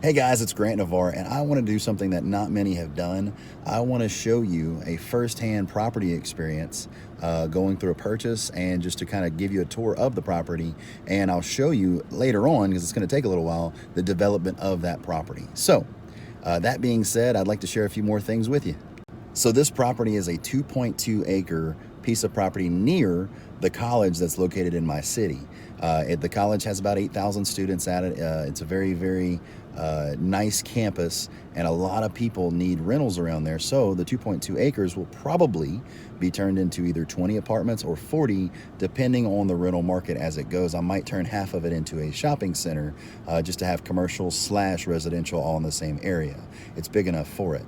Hey guys, it's Grant Navarre, and I want to do something that not many have done. I want to show you a first-hand property experience going through a purchase, and just to kind of give you a tour of the property, and I'll show you later on, because it's going to take a little while, the development of that property. So that being said, I'd like to share a few more things with you. So this property is a 2.2 acre piece of property near the college that's located in my city. The college has about 8,000 students at it. It's a very, very nice campus, and a lot of people need rentals around there. So the 2.2 acres will probably be turned into either 20 apartments or 40, depending on the rental market as it goes. I might turn half of it into a shopping center just to have commercial / residential all in the same area. It's big enough for it.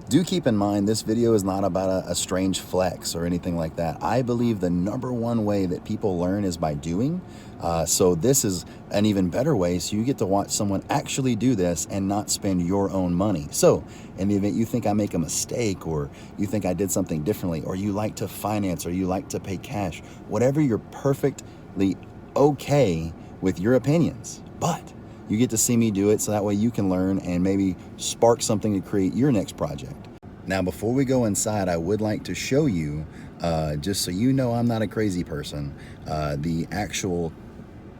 Do keep in mind, this video is not about a strange flex or anything like that. I believe the #1 way that people learn is by doing. So this is an even better way, so you get to watch someone actually do this and not spend your own money. So in the event you think I make a mistake, or you think I did something differently, or you like to finance, or you like to pay cash, whatever, you're perfectly okay with your opinions. But you get to see me do it, so that way you can learn and maybe spark something to create your next project. Now, before we go inside, I would like to show you, just so you know I'm not a crazy person, the actual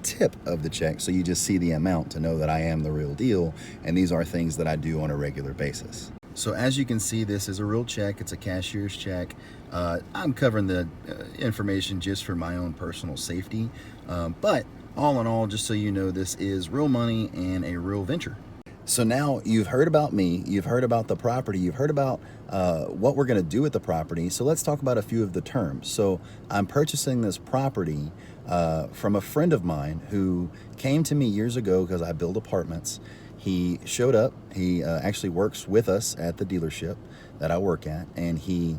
tip of the check, so you just see the amount to know that I am the real deal, and these are things that I do on a regular basis. So as you can see, this is a real check. It's a cashier's check. I'm covering the information just for my own personal safety, but all in all, just so you know, this is real money and a real venture. So now you've heard about me, you've heard about the property, you've heard about what we're going to do with the property. So let's talk about a few of the terms. So I'm purchasing this property from a friend of mine who came to me years ago because I build apartments. He showed up. He actually works with us at the dealership that I work at, and he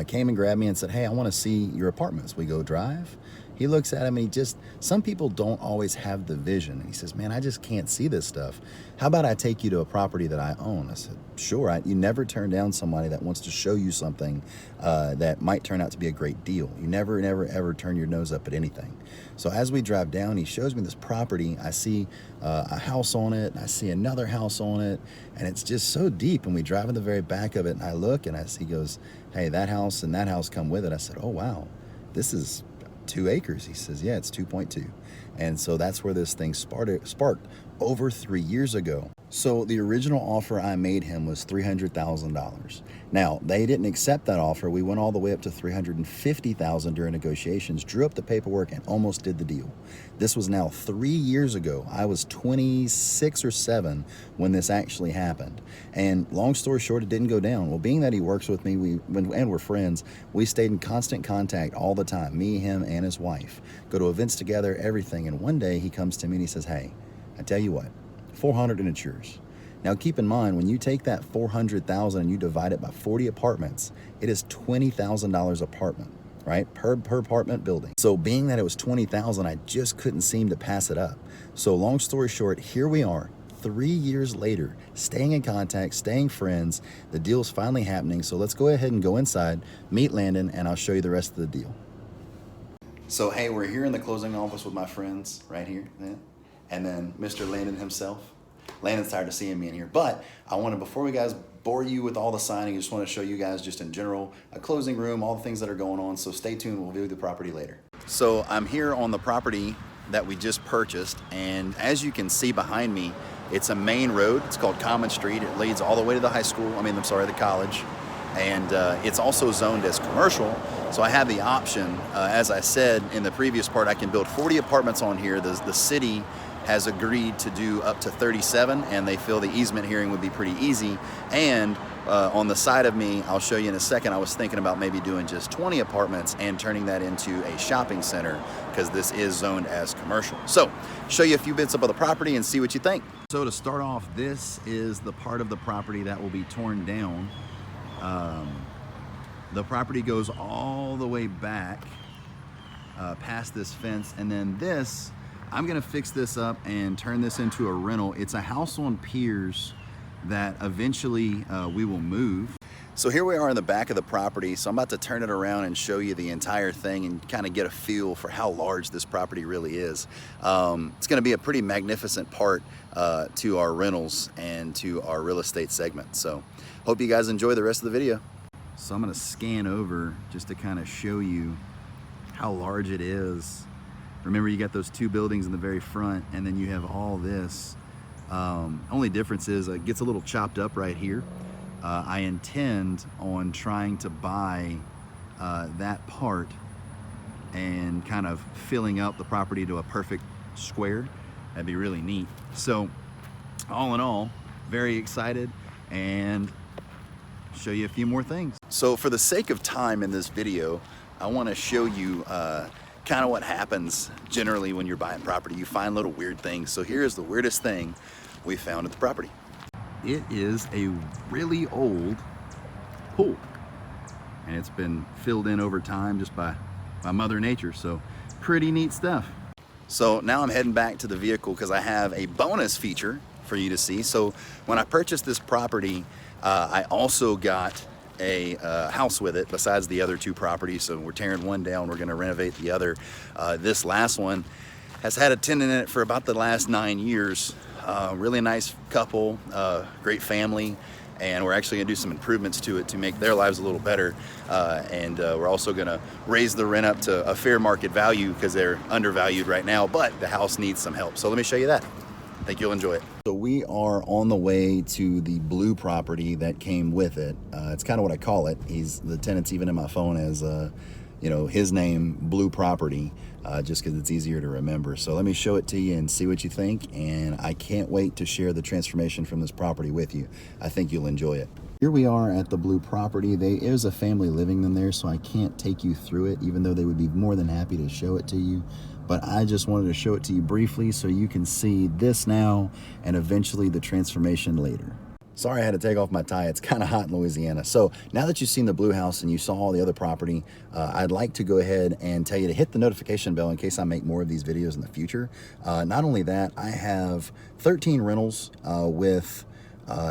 came and grabbed me and said, "Hey, I want to see your apartments." We go drive. He looks at him, and some people don't always have the vision. And he says, "Man, I just can't see this stuff. How about I take you to a property that I own?" I said, "Sure." You never turn down somebody that wants to show you something that might turn out to be a great deal. You never, ever turn your nose up at anything. So as we drive down, he shows me this property. I see a house on it, and I see another house on it, and it's just so deep. And we drive in the very back of it, and I look, and he goes, "Hey, that house and that house come with it." I said, "Oh, wow, this is 2 acres. He says, "Yeah, it's 2.2. And so that's where this thing sparked over 3 years ago. So the original offer I made him was $300,000. Now, they didn't accept that offer. We went all the way up to $350,000 during negotiations, drew up the paperwork, and almost did the deal. This was now 3 years ago. I was 26 or 7 when this actually happened. And long story short, it didn't go down. Well, being that he works with me, and we're friends, we stayed in constant contact all the time, me, him, and his wife. Go to events together, everything. And one day he comes to me and he says, "Hey, I tell you what, 400 and it's yours." Now keep in mind, when you take that 400,000 and you divide it by 40 apartments, it is $20,000 apartment, right? Per apartment building. So being that it was 20,000, I just couldn't seem to pass it up. So long story short, here we are 3 years later, staying in contact, staying friends. The deal's finally happening. So let's go ahead and go inside, meet Landon, and I'll show you the rest of the deal. So hey, we're here in the closing office with my friends right here, and then Mr. Landon himself. Landon's tired of seeing me in here, but before we guys bore you with all the signing, I just want to show you guys just in general, a closing room, all the things that are going on. So stay tuned, we'll view the property later. So I'm here on the property that we just purchased, and as you can see behind me, it's a main road. It's called Common Street. It leads all the way to the the college. And it's also zoned as commercial. So I have the option, as I said in the previous part, I can build 40 apartments on here. The city has agreed to do up to 37, and they feel the easement hearing would be pretty easy. And on the side of me, I'll show you in a second, I was thinking about maybe doing just 20 apartments and turning that into a shopping center, because this is zoned as commercial. So show you a few bits of the property and see what you think. So to start off, this is the part of the property that will be torn down. The property goes all the way back past this fence, and then this, I'm gonna fix this up and turn this into a rental. It's a house on piers that eventually we will move. So here we are in the back of the property. So I'm about to turn it around and show you the entire thing and kind of get a feel for how large this property really is. It's going to be a pretty magnificent part to our rentals and to our real estate segment. So hope you guys enjoy the rest of the video. So I'm going to scan over just to kind of show you how large it is. Remember, you got those two buildings in the very front, and then you have all this. Only difference is it gets a little chopped up right here. I intend on trying to buy that part and kind of filling up the property to a perfect square. That'd be really neat. So all in all, very excited and show you a few more things. So for the sake of time in this video, I want to show you kind of what happens generally when you're buying property. You find little weird things. So here's the weirdest thing we found at the property. It is a really old pool, and it's been filled in over time just by Mother Nature. So pretty neat stuff. So now I'm heading back to the vehicle because I have a bonus feature for you to see. So when I purchased this property, I also got a house with it besides the other two properties. So we're tearing one down, we're going to renovate the other. This last one has had a tenant in it for about the last 9 years. Really nice couple, great family, and we're actually gonna do some improvements to it to make their lives a little better. And we're also gonna raise the rent up to a fair market value because they're undervalued right now, but the house needs some help. So let me show you that. I think you'll enjoy it. So we are on the way to the blue property that came with it. It's kind of what I call it. The tenant's even in my phone as you know, his name, Blue Property, just because it's easier to remember. So let me show it to you and see what you think, and I can't wait to share the transformation from this property with you. I think you'll enjoy it. Here we are at the Blue Property. There's a family living in there, so I can't take you through it, even though they would be more than happy to show it to you. But I just wanted to show it to you briefly so you can see this now and eventually the transformation later. Sorry I had to take off my tie. It's kind of hot in Louisiana. So now that you've seen the blue house and you saw all the other property, I'd like to go ahead and tell you to hit the notification bell in case I make more of these videos in the future. Not only that, I have 13 rentals with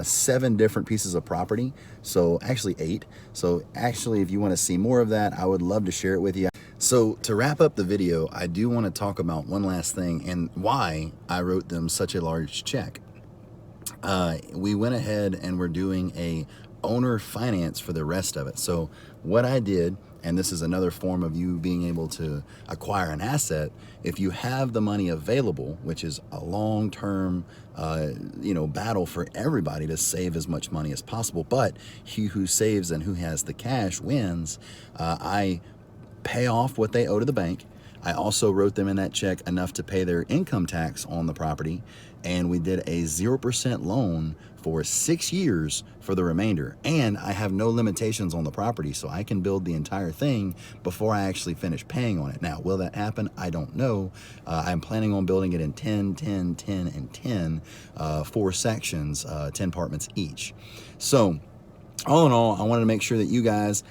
7 different pieces of property. So actually 8. So actually, if you want to see more of that, I would love to share it with you. So to wrap up the video, I do want to talk about one last thing and why I wrote them such a large check. We went ahead and we're doing a owner finance for the rest of it. So what I did, and this is another form of you being able to acquire an asset, if you have the money available, which is a long-term battle for everybody to save as much money as possible, but he who saves and who has the cash wins. I pay off what they owe to the bank. I also wrote them in that check enough to pay their income tax on the property, and we did a 0% loan for 6 years for the remainder. And I have no limitations on the property, so I can build the entire thing before I actually finish paying on it. Now, will that happen? I don't know. I'm planning on building it in 10, 10, 10, and 10, 4 sections, 10 apartments each. So all in all, I wanted to make sure that you guys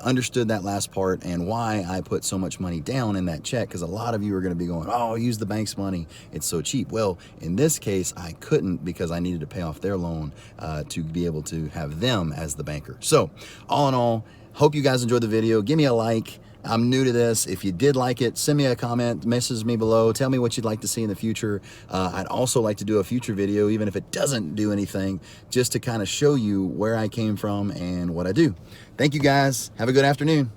understood that last part and why I put so much money down in that check, because a lot of you are going to be going, oh, use the bank's money, it's so cheap. Well, in this case, I couldn't because I needed to pay off their loan to be able to have them as the banker. So all in all, hope you guys enjoyed the video. Give me a like. I'm new to this. If you did like it, send me a comment, message me below, tell me what you'd like to see in the future. I'd also like to do a future video, even if it doesn't do anything, just to kind of show you where I came from and what I do. Thank you guys. Have a good afternoon.